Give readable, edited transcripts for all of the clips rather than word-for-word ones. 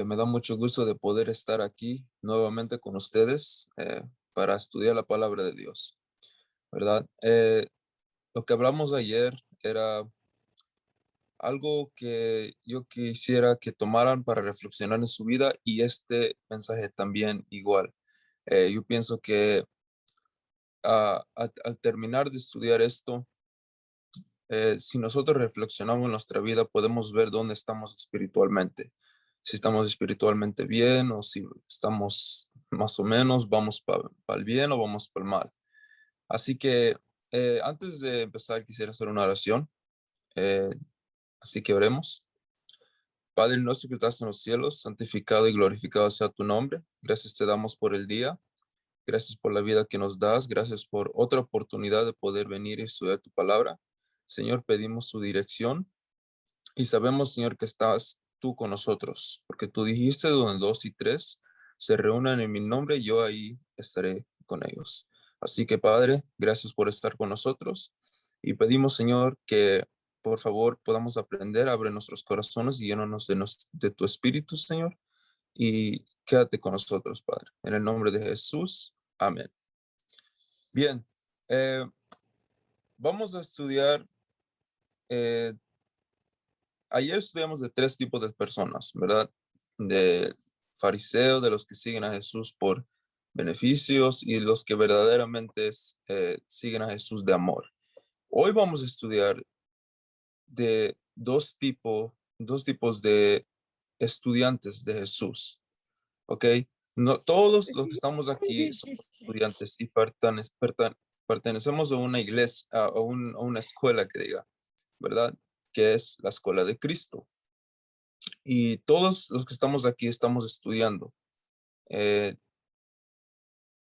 Me da mucho gusto de poder estar aquí nuevamente con ustedes para estudiar la palabra de Dios, ¿verdad? Lo que hablamos ayer era algo que yo quisiera que tomaran para reflexionar en su vida y este mensaje también igual. Yo pienso que al terminar de estudiar esto, si nosotros reflexionamos en nuestra vida, podemos ver dónde estamos espiritualmente. Si estamos espiritualmente bien o si estamos más o menos, vamos para el bien o vamos para el mal. Así que antes de empezar, quisiera hacer una oración. eh, Así que oremos. Padre nuestro que estás en los cielos, santificado y glorificado sea tu nombre. Gracias te damos por el día. Gracias por la vida que nos das. Gracias por otra oportunidad de poder venir y estudiar tu palabra. Señor, pedimos tu dirección. Y sabemos, Señor, que estás tú con nosotros, porque tú dijiste donde dos y tres se reúnan en mi nombre, yo ahí estaré con ellos. Así que, Padre, gracias por estar con nosotros y pedimos, Señor, que por favor podamos aprender, abre nuestros corazones y llénanos de tu espíritu, Señor, y quédate con nosotros, Padre. En el nombre de Jesús, amén. Bien, eh, vamos a estudiar eh, ayer estudiamos de tres tipos de personas, ¿verdad? De fariseos, de los que siguen a Jesús por beneficios y los que verdaderamente siguen a Jesús de amor. Hoy vamos a estudiar de dos tipos de estudiantes de Jesús, ¿ok? No, todos los que estamos aquí somos estudiantes y pertenecemos a una iglesia, a una escuela que diga, ¿verdad? Que es la escuela de Cristo. Y todos los que estamos aquí estamos estudiando. Eh,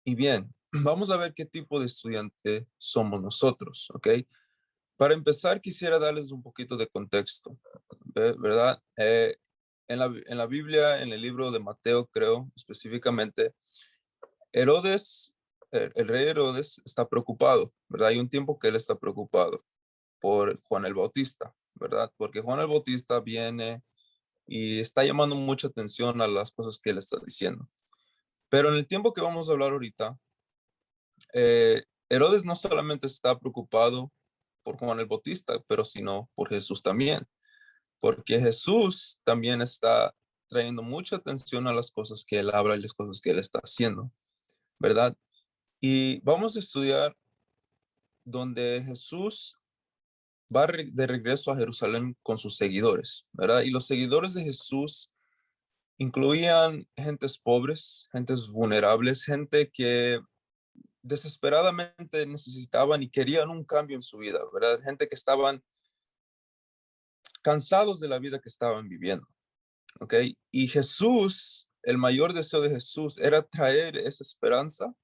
y bien, vamos a ver qué tipo de estudiante somos nosotros, ¿ok? Para empezar, quisiera darles un poquito de contexto, ¿verdad? En la Biblia, en el libro de Mateo, creo, específicamente, Herodes, el rey Herodes está preocupado, ¿verdad? Hay un tiempo que él está preocupado por Juan el Bautista, ¿verdad? Porque Juan el Bautista viene y está llamando mucha atención a las cosas que él está diciendo. Pero en el tiempo que vamos a hablar ahorita, Herodes no solamente está preocupado por Juan el Bautista, pero sino por Jesús también, porque Jesús también está trayendo mucha atención a las cosas que él habla y las cosas que él está haciendo, ¿verdad? Y vamos a estudiar donde Jesús va de regreso a Jerusalén con sus seguidores, ¿verdad? Y los seguidores de Jesús incluían gentes pobres, gentes vulnerables, gente que desesperadamente necesitaban y querían un cambio en su vida, ¿verdad? Gente que estaban cansados de la vida que estaban viviendo, ¿ok? Y Jesús, el mayor deseo de Jesús era traer esa esperanza,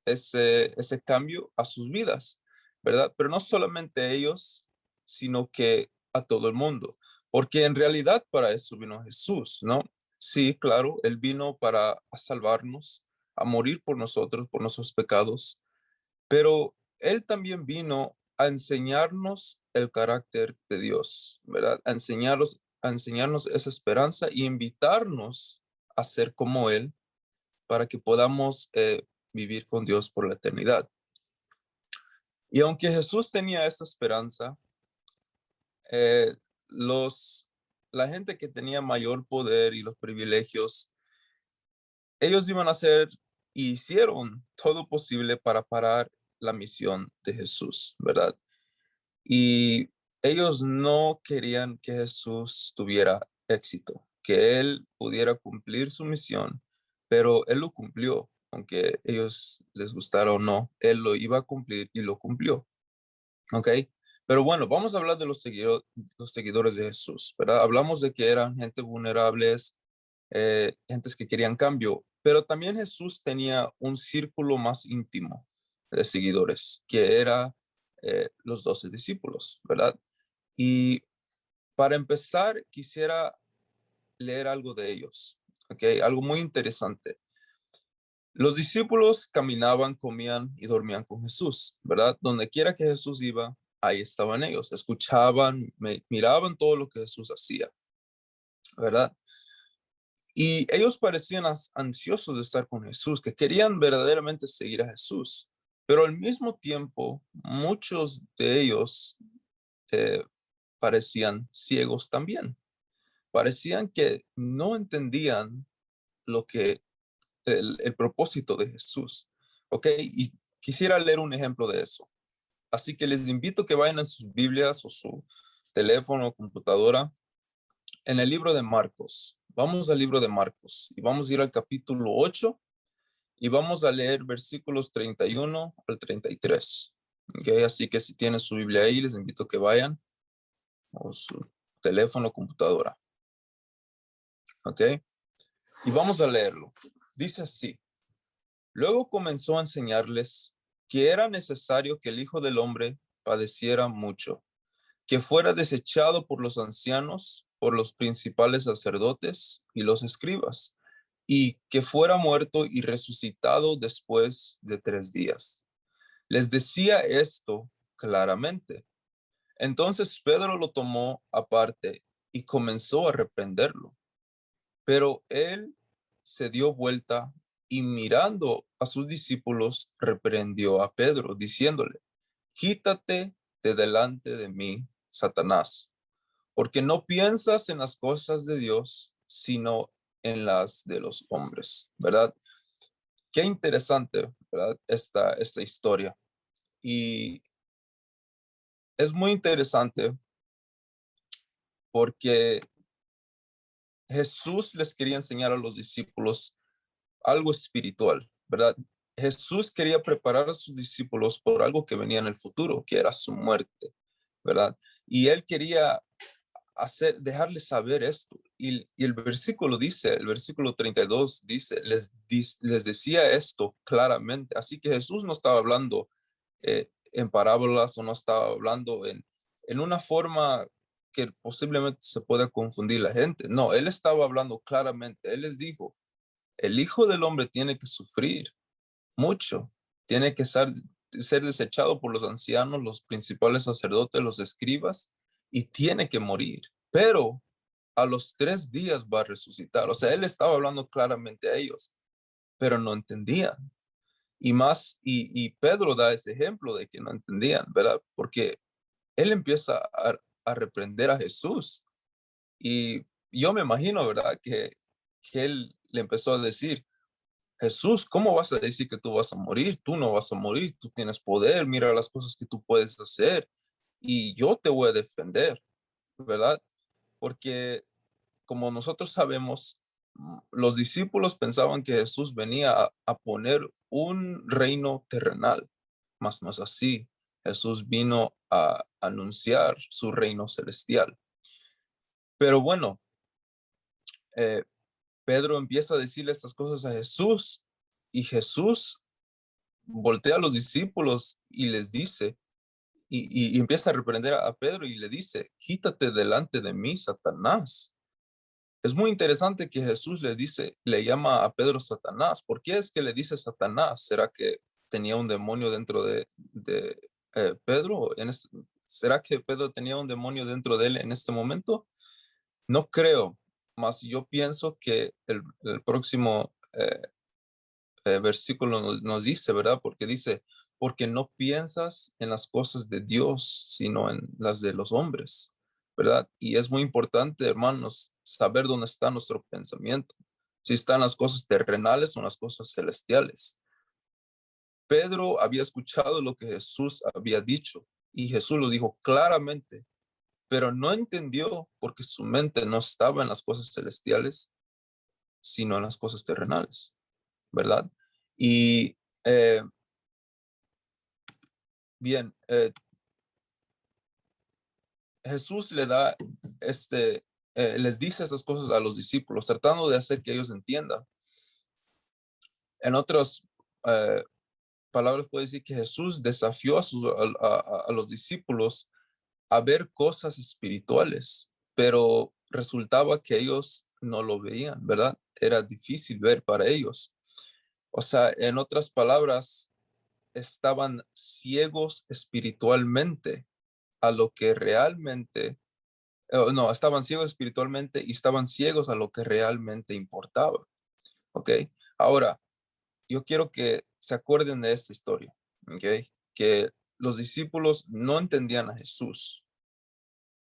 ese cambio a sus vidas, ¿verdad? Pero no solamente a ellos, sino que a todo el mundo, porque en realidad para eso vino Jesús, ¿no? Sí, claro, Él vino para salvarnos, a morir por nosotros, por nuestros pecados, pero Él también vino a enseñarnos el carácter de Dios, ¿verdad? A enseñarnos esa esperanza y invitarnos a ser como Él para que podamos vivir con Dios por la eternidad. Y aunque Jesús tenía esta esperanza, eh, los, la gente que tenía mayor poder y los privilegios, ellos iban a hacer y hicieron todo posible para parar la misión de Jesús, ¿verdad? Y ellos no querían que Jesús tuviera éxito, que él pudiera cumplir su misión, pero él lo cumplió, aunque ellos les gustara o no, él lo iba a cumplir y lo cumplió, ¿ok? Pero bueno, vamos a hablar de los seguidores de Jesús, ¿verdad? Hablamos de que eran gente vulnerables, gentes que querían cambio, pero también Jesús tenía un círculo más íntimo de seguidores, que era los 12 discípulos, ¿verdad? Y para empezar, quisiera leer algo de ellos, ¿ok? Algo muy interesante. Los discípulos caminaban, comían y dormían con Jesús, ¿verdad? Donde quiera que Jesús iba, ahí estaban ellos, escuchaban, miraban todo lo que Jesús hacía, ¿verdad? Y ellos parecían ansiosos de estar con Jesús, que querían verdaderamente seguir a Jesús. Pero al mismo tiempo, muchos de ellos eh, parecían ciegos también. Parecían que no entendían lo que el propósito de Jesús. ¿Ok? Y quisiera leer un ejemplo de eso. Así que les invito a que vayan a sus Biblias o su teléfono o computadora en el libro de Marcos. Vamos al libro de Marcos y vamos a ir al capítulo 8 y vamos a leer versículos 31 al 33. Okay, así que si tienen su Biblia ahí, les invito a que vayan o su teléfono o computadora. Ok, y vamos a leerlo. Dice así: luego comenzó a enseñarles que era necesario que el Hijo del Hombre padeciera mucho, que fuera desechado por los ancianos, por los principales sacerdotes y los escribas, y que fuera muerto y resucitado después de 3 días. Les decía esto claramente. Entonces Pedro lo tomó aparte y comenzó a reprenderlo. Pero él se dio vuelta y mirando a sus discípulos reprendió a Pedro, diciéndole: quítate de delante de mí, Satanás, porque no piensas en las cosas de Dios, sino en las de los hombres, ¿verdad? Qué interesante, ¿verdad? Esta historia. Y es muy interesante porque Jesús les quería enseñar a los discípulos algo espiritual, ¿verdad? Jesús quería preparar a sus discípulos por algo que venía en el futuro, que era su muerte, ¿verdad? Y él quería dejarles saber esto. Y el versículo dice, el versículo 32 dice, les decía esto claramente. Así que Jesús no estaba hablando en parábolas o no estaba hablando en una forma que posiblemente se pueda confundir la gente. No, él estaba hablando claramente. Él les dijo: el Hijo del Hombre tiene que sufrir mucho, tiene que ser desechado por los ancianos, los principales sacerdotes, los escribas, y tiene que morir. Pero a los 3 días va a resucitar. O sea, él estaba hablando claramente a ellos, pero no entendían. Y Pedro da ese ejemplo de que no entendían, ¿verdad? Porque él empieza a reprender a Jesús. Y yo me imagino, ¿verdad? Que él le empezó a decir: Jesús, ¿cómo vas a decir que tú vas a morir? Tú no vas a morir, tú tienes poder, mira las cosas que tú puedes hacer y yo te voy a defender, ¿verdad? Porque como nosotros sabemos, los discípulos pensaban que Jesús venía a poner un reino terrenal, mas no es así. Jesús vino a anunciar su reino celestial. Pero bueno, eh, Pedro empieza a decirle estas cosas a Jesús y Jesús voltea a los discípulos y les dice, y empieza a reprender a Pedro y le dice: quítate delante de mí, Satanás. Es muy interesante que Jesús les dice, le llama a Pedro Satanás. ¿Por qué es que le dice Satanás? ¿Será que tenía un demonio dentro de Pedro? ¿Será que Pedro tenía un demonio dentro de él en este momento? No creo, mas yo pienso que el próximo versículo nos dice, ¿verdad? Porque dice: porque no piensas en las cosas de Dios, sino en las de los hombres, ¿verdad? Y es muy importante, hermanos, saber dónde está nuestro pensamiento, si están las cosas terrenales o las cosas celestiales. Pedro había escuchado lo que Jesús había dicho y Jesús lo dijo claramente, pero no entendió porque su mente no estaba en las cosas celestiales, sino en las cosas terrenales, ¿verdad? Y bien, Jesús les dice esas cosas a los discípulos, tratando de hacer que ellos entiendan. En otras palabras, puede decir que Jesús desafió a los discípulos a ver cosas espirituales, pero resultaba que ellos no lo veían, ¿verdad? Era difícil ver para ellos. O sea, en otras palabras, estaban ciegos espiritualmente. a lo que realmente, no, estaban ciegos espiritualmente y estaban ciegos a lo que realmente importaba. ¿Ok? Ahora, yo quiero que se acuerden de esta historia. ¿Ok? Que los discípulos no entendían a Jesús,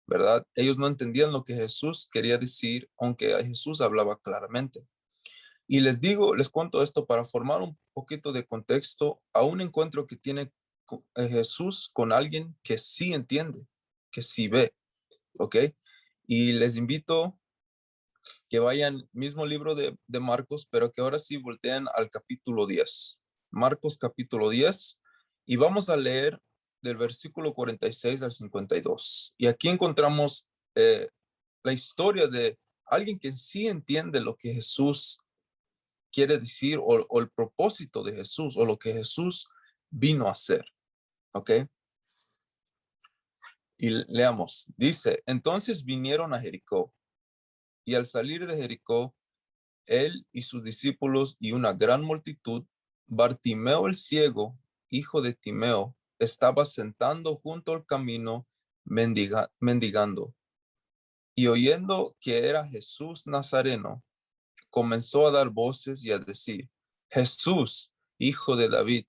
¿verdad? Ellos no entendían lo que Jesús quería decir, aunque Jesús hablaba claramente. Y les digo, les cuento esto para formar un poquito de contexto a un encuentro que tiene Jesús con alguien que sí entiende, que sí ve, ¿ok? Y les invito que vayan, mismo libro de Marcos, pero que ahora sí volteen al capítulo 10. Marcos capítulo 10, y vamos a leer del versículo 46 al 52. Y aquí encontramos la historia de alguien que sí entiende lo que Jesús quiere decir o el propósito de Jesús o lo que Jesús vino a hacer. ¿Ok? Y leamos. Dice, entonces vinieron a Jericó, y al salir de Jericó, él y sus discípulos y una gran multitud, Bartimeo el ciego, hijo de Timeo, estaba sentando junto al camino mendigando. Y oyendo que era Jesús Nazareno, comenzó a dar voces y a decir, Jesús, hijo de David,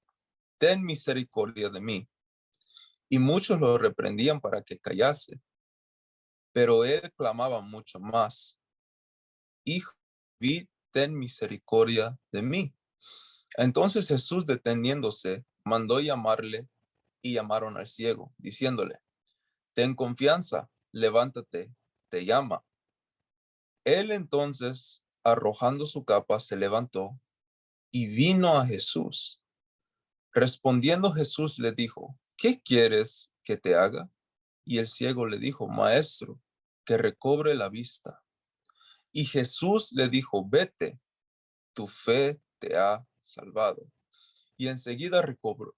ten misericordia de mí. Y muchos lo reprendían para que callase. Pero él clamaba mucho más, Hijo de David, ten misericordia de mí. Entonces Jesús, deteniéndose, mandó llamarle, y llamaron al ciego, diciéndole, ten confianza, levántate, te llama. Él entonces, arrojando su capa, se levantó y vino a Jesús. Respondiendo Jesús le dijo, ¿qué quieres que te haga? Y el ciego le dijo, Maestro, que recobre la vista. Y Jesús le dijo, vete, tu fe te ha salvado. Y enseguida recobró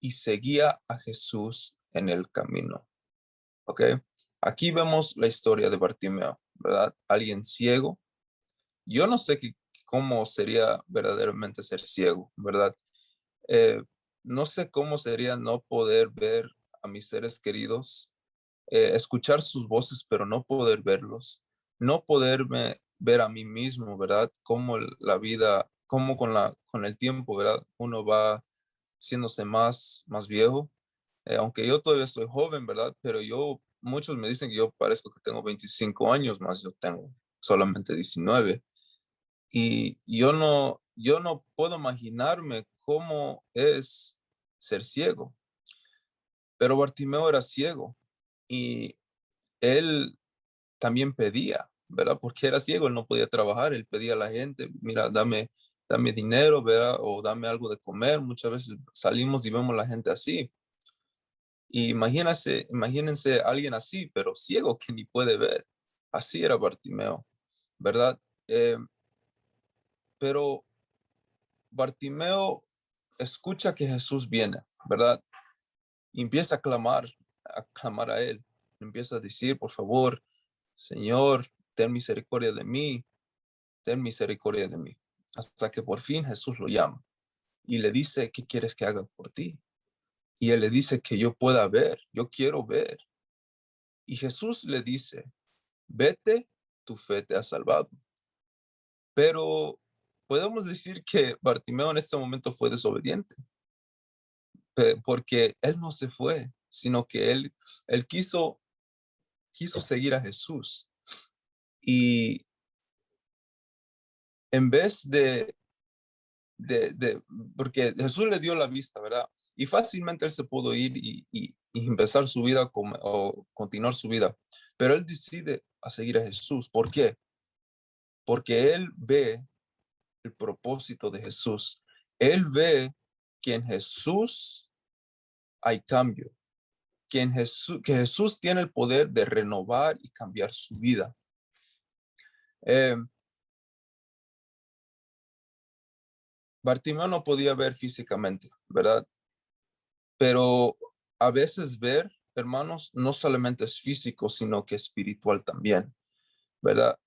y seguía a Jesús en el camino. ¿Ok? Aquí vemos la historia de Bartimeo, ¿verdad? Alguien ciego. Yo no sé cómo sería verdaderamente ser ciego, ¿verdad? Eh, no sé cómo sería no poder ver a mis seres queridos, escuchar sus voces, pero no poder verlos, no poderme ver a mí mismo, ¿verdad? Cómo la vida, cómo con el tiempo, ¿verdad? Uno va haciéndose más viejo, aunque yo todavía soy joven, ¿verdad? Pero muchos me dicen que yo parezco que tengo 25 años más, yo tengo solamente 19. Y yo no puedo imaginarme cómo es ser ciego. Pero Bartimeo era ciego y él también pedía, ¿verdad? Porque era ciego, él no podía trabajar, él pedía a la gente, mira, dame dinero, ¿verdad? O dame algo de comer. Muchas veces salimos y vemos a la gente así. Y imagínense a alguien así, pero ciego que ni puede ver. Así era Bartimeo, ¿verdad? Eh, pero Bartimeo escucha que Jesús viene, ¿verdad? Y empieza a clamar a él. Empieza a decir, por favor, Señor, ten misericordia de mí, ten misericordia de mí. Hasta que por fin Jesús lo llama y le dice, ¿qué quieres que haga por ti? Y él le dice que yo pueda ver, yo quiero ver. Y Jesús le dice, vete, tu fe te ha salvado. Pero podemos decir que Bartimeo en este momento fue desobediente, porque él no se fue, sino que él quiso seguir a Jesús. Y en vez porque Jesús le dio la vista, ¿verdad? Y fácilmente él se pudo ir y empezar su vida o continuar su vida. Pero él decide a seguir a Jesús. ¿Por qué? Porque él ve el propósito de Jesús. Él ve que en Jesús hay cambio, que Jesús tiene el poder de renovar y cambiar su vida. Eh, Bartimeo no podía ver físicamente, ¿verdad? Pero a veces ver, hermanos, no solamente es físico, sino que espiritual también, ¿verdad?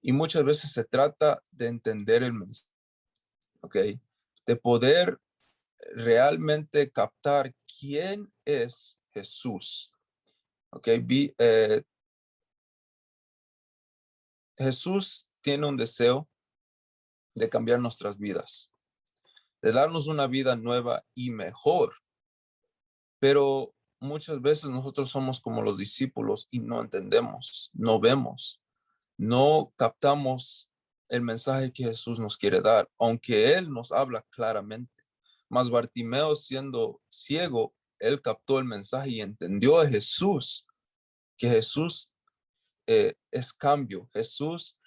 Y muchas veces se trata de entender el mensaje, ¿ok? De poder realmente captar quién es Jesús. Ok, Jesús tiene un deseo de cambiar nuestras vidas, de darnos una vida nueva y mejor. Pero muchas veces nosotros somos como los discípulos y no entendemos, no vemos, no captamos el mensaje que Jesús nos quiere dar, aunque Él nos habla claramente. Mas Bartimeo, siendo ciego, él captó el mensaje y entendió a Jesús, que Jesús es cambio. Jesús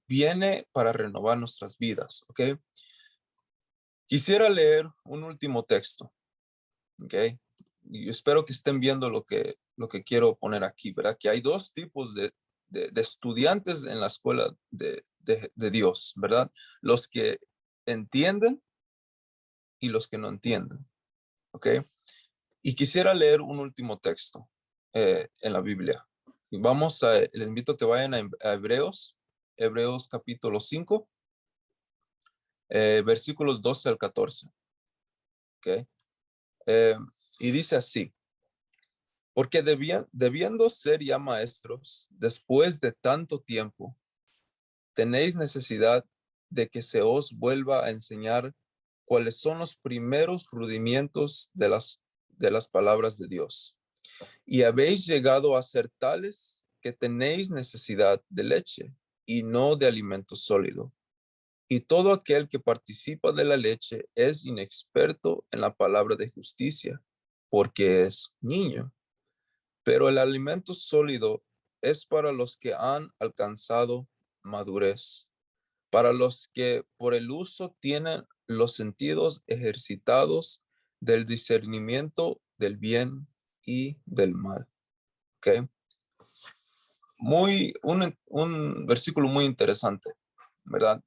viene para renovar nuestras vidas, ¿ok? Quisiera leer un último texto, ¿ok? Y espero que estén viendo lo que quiero poner aquí, ¿verdad? Que hay dos tipos de estudiantes en la escuela de Dios, ¿verdad? Los que entienden y los que no entienden, ¿ok? Y quisiera leer un último texto en la Biblia. Y les invito a que vayan a Hebreos capítulo 5, versículos 12 al 14, ¿ok? Y dice así: porque debiendo ser ya maestros, después de tanto tiempo, tenéis necesidad de que se os vuelva a enseñar cuáles son los primeros rudimientos de las palabras de Dios. Y habéis llegado a ser tales que tenéis necesidad de leche y no de alimento sólido. Y todo aquel que participa de la leche es inexperto en la palabra de justicia, porque es niño. Pero el alimento sólido es para los que han alcanzado madurez, para los que por el uso tienen los sentidos ejercitados del discernimiento del bien y del mal. ¿Ok? Un versículo muy interesante, ¿verdad?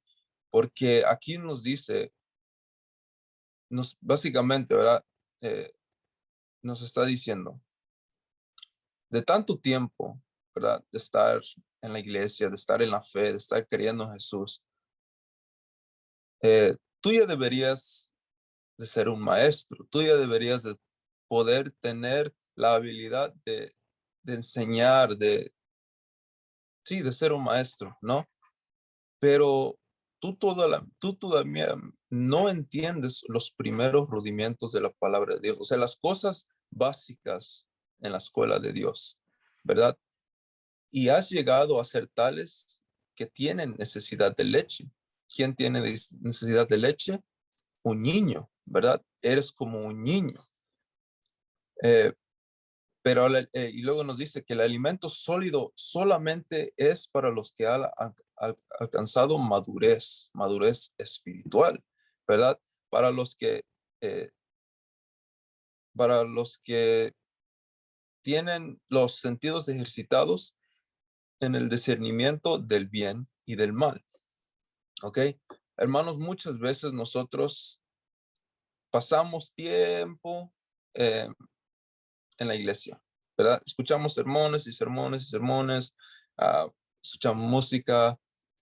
Porque aquí nos dice, básicamente, ¿verdad? Nos está diciendo, de tanto tiempo, ¿verdad? De estar en la iglesia, de estar en la fe, de estar creyendo en Jesús, tú ya deberías de ser un maestro, tú ya deberías de poder tener la habilidad de enseñar, sí, de ser un maestro, ¿no? Pero tú todavía no entiendes los primeros rudimentos de la palabra de Dios, o sea, las cosas básicas en la escuela de Dios, ¿verdad? Y has llegado a ser tales que tienen necesidad de leche. ¿Quién tiene necesidad de leche? Un niño, ¿verdad? Eres como un niño. Eh, y luego nos dice que el alimento sólido solamente es para los que han alcanzado madurez espiritual, ¿verdad? Para los que, eh, para los que tienen los sentidos ejercitados en el discernimiento del bien y del mal, ¿ok? Hermanos, muchas veces nosotros pasamos tiempo eh, en la iglesia, ¿verdad? Escuchamos sermones y sermones y sermones, escuchamos música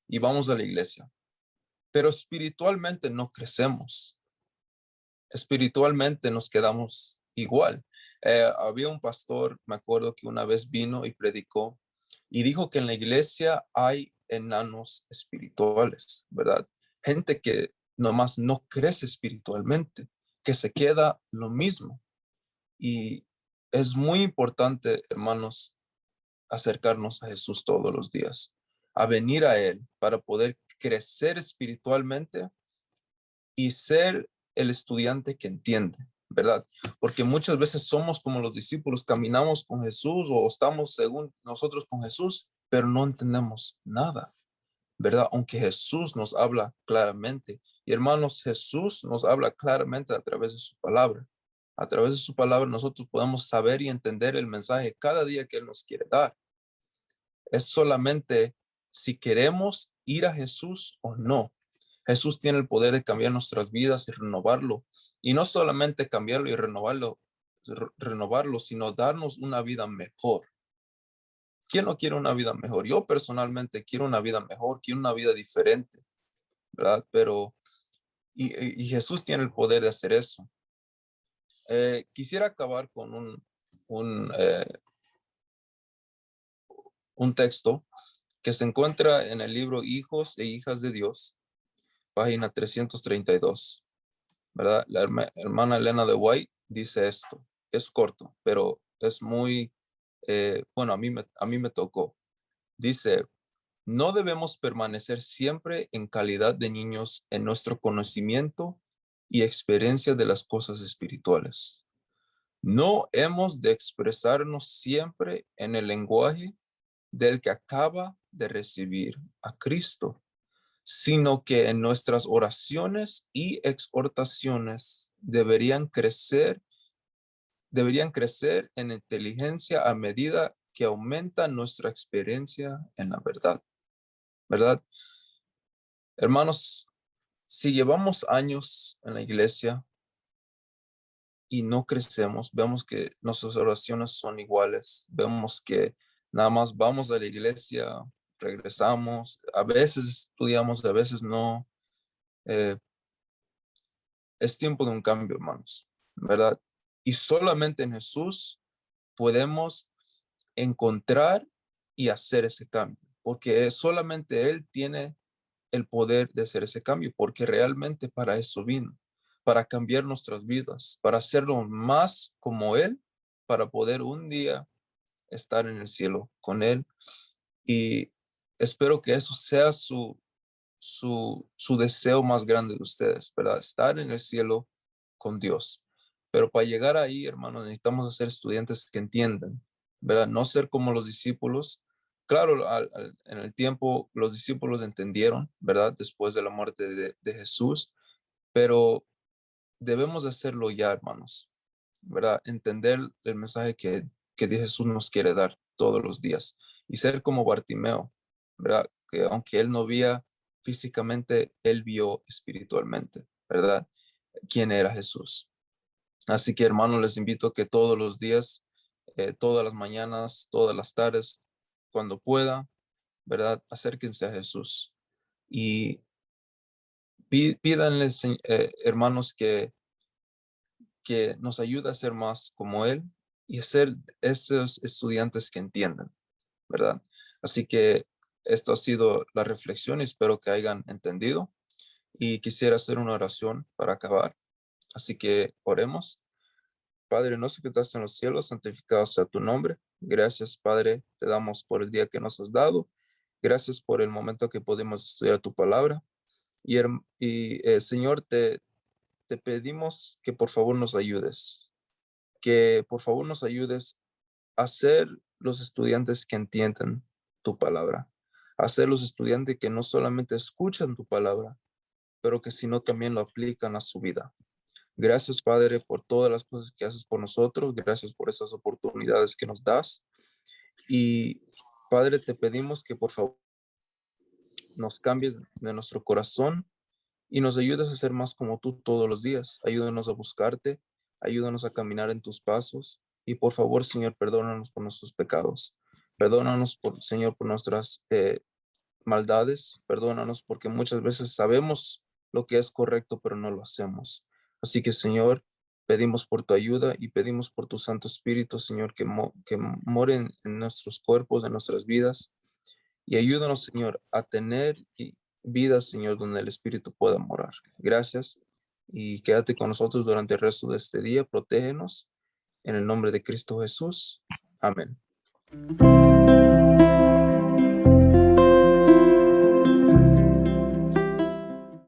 y vamos a la iglesia. Pero espiritualmente no crecemos. Espiritualmente nos quedamos igual. Había un pastor, me acuerdo que una vez vino y predicó y dijo que en la iglesia hay enanos espirituales, ¿verdad? Gente que nomás no crece espiritualmente, que se queda lo mismo. Y es muy importante, hermanos, acercarnos a Jesús todos los días, a venir a Él para poder crecer espiritualmente y ser el estudiante que entiende, ¿verdad? Porque muchas veces somos como los discípulos, caminamos con Jesús o estamos según nosotros con Jesús, pero no entendemos nada, ¿verdad? Aunque Jesús nos habla claramente. Y hermanos, Jesús nos habla claramente a través de su palabra. A través de su palabra nosotros podemos saber y entender el mensaje cada día que Él nos quiere dar. Es solamente si queremos ir a Jesús o no. Jesús tiene el poder de cambiar nuestras vidas y renovarlo. Y no solamente cambiarlo y renovarlo, sino darnos una vida mejor. ¿Quién no quiere una vida mejor? Yo personalmente quiero una vida mejor, quiero una vida diferente, ¿verdad? Pero, y Jesús tiene el poder de hacer eso. Quisiera acabar con un, eh, un texto que se encuentra en el libro Hijos e Hijas de Dios, página 332, ¿verdad? La hermana Elena de White dice esto. Es corto, pero es muy, bueno, a mí me tocó. Dice, no debemos permanecer siempre en calidad de niños en nuestro conocimiento y experiencia de las cosas espirituales. No hemos de expresarnos siempre en el lenguaje del que acaba de recibir a Cristo, sino que en nuestras oraciones y exhortaciones deberían crecer en inteligencia a medida que aumenta nuestra experiencia en la verdad. ¿Verdad? Hermanos, si llevamos años en la iglesia y no crecemos, vemos que nuestras oraciones son iguales, vemos que nada más vamos a la iglesia, regresamos, a veces estudiamos, a veces no. Eh, es tiempo de un cambio, hermanos, ¿verdad? Y solamente en Jesús podemos encontrar y hacer ese cambio, porque solamente Él tiene el poder de hacer ese cambio, porque realmente para eso vino, para cambiar nuestras vidas, para hacerlo más como Él, para poder un día estar en el cielo con Él. Y espero que eso sea su deseo más grande de ustedes, ¿verdad? Estar en el cielo con Dios. Pero para llegar ahí, hermanos, necesitamos ser estudiantes que entiendan, ¿verdad? No ser como los discípulos. Claro, en el tiempo los discípulos entendieron, ¿verdad? Después de la muerte de Jesús, pero debemos de hacerlo ya, hermanos, ¿verdad? Entender el mensaje que Jesús nos quiere dar todos los días y ser como Bartimeo, ¿verdad? Que aunque él no veía físicamente, él vio espiritualmente, ¿verdad? ¿Quién era Jesús? Así que, hermanos, les invito a que todos los días, todas las mañanas, todas las tardes, cuando pueda, ¿verdad? Acérquense a Jesús y pídanles, hermanos, que nos ayude a ser más como Él y a ser esos estudiantes que entiendan, ¿verdad? Así que esto ha sido la reflexión y espero que hayan entendido. Y quisiera hacer una oración para acabar. Así que oremos. Padre nuestro que estás en los cielos, santificado sea tu nombre. Gracias, Padre, te damos por el día que nos has dado. Gracias por el momento que podemos estudiar tu palabra. Señor, te pedimos que por favor nos ayudes, que por favor nos ayudes a ser los estudiantes que entienden tu palabra, a ser los estudiantes que no solamente escuchan tu palabra, pero que sino también lo aplican a su vida. Gracias, Padre, por todas las cosas que haces por nosotros. Gracias por esas oportunidades que nos das. Y, Padre, te pedimos que por favor nos cambies de nuestro corazón y nos ayudes a ser más como tú todos los días. Ayúdanos a buscarte, ayúdanos a caminar en tus pasos y por favor, Señor, perdónanos por nuestros pecados. Perdónanos, Señor, por nuestras maldades. Perdónanos porque muchas veces sabemos lo que es correcto, pero no lo hacemos. Así que, Señor, pedimos por tu ayuda y pedimos por tu Santo Espíritu, Señor, que moren en nuestros cuerpos, en nuestras vidas. Y ayúdanos, Señor, a tener vida, Señor, donde el Espíritu pueda morar. Gracias y quédate con nosotros durante el resto de este día. Protégenos en el nombre de Cristo Jesús. Amén.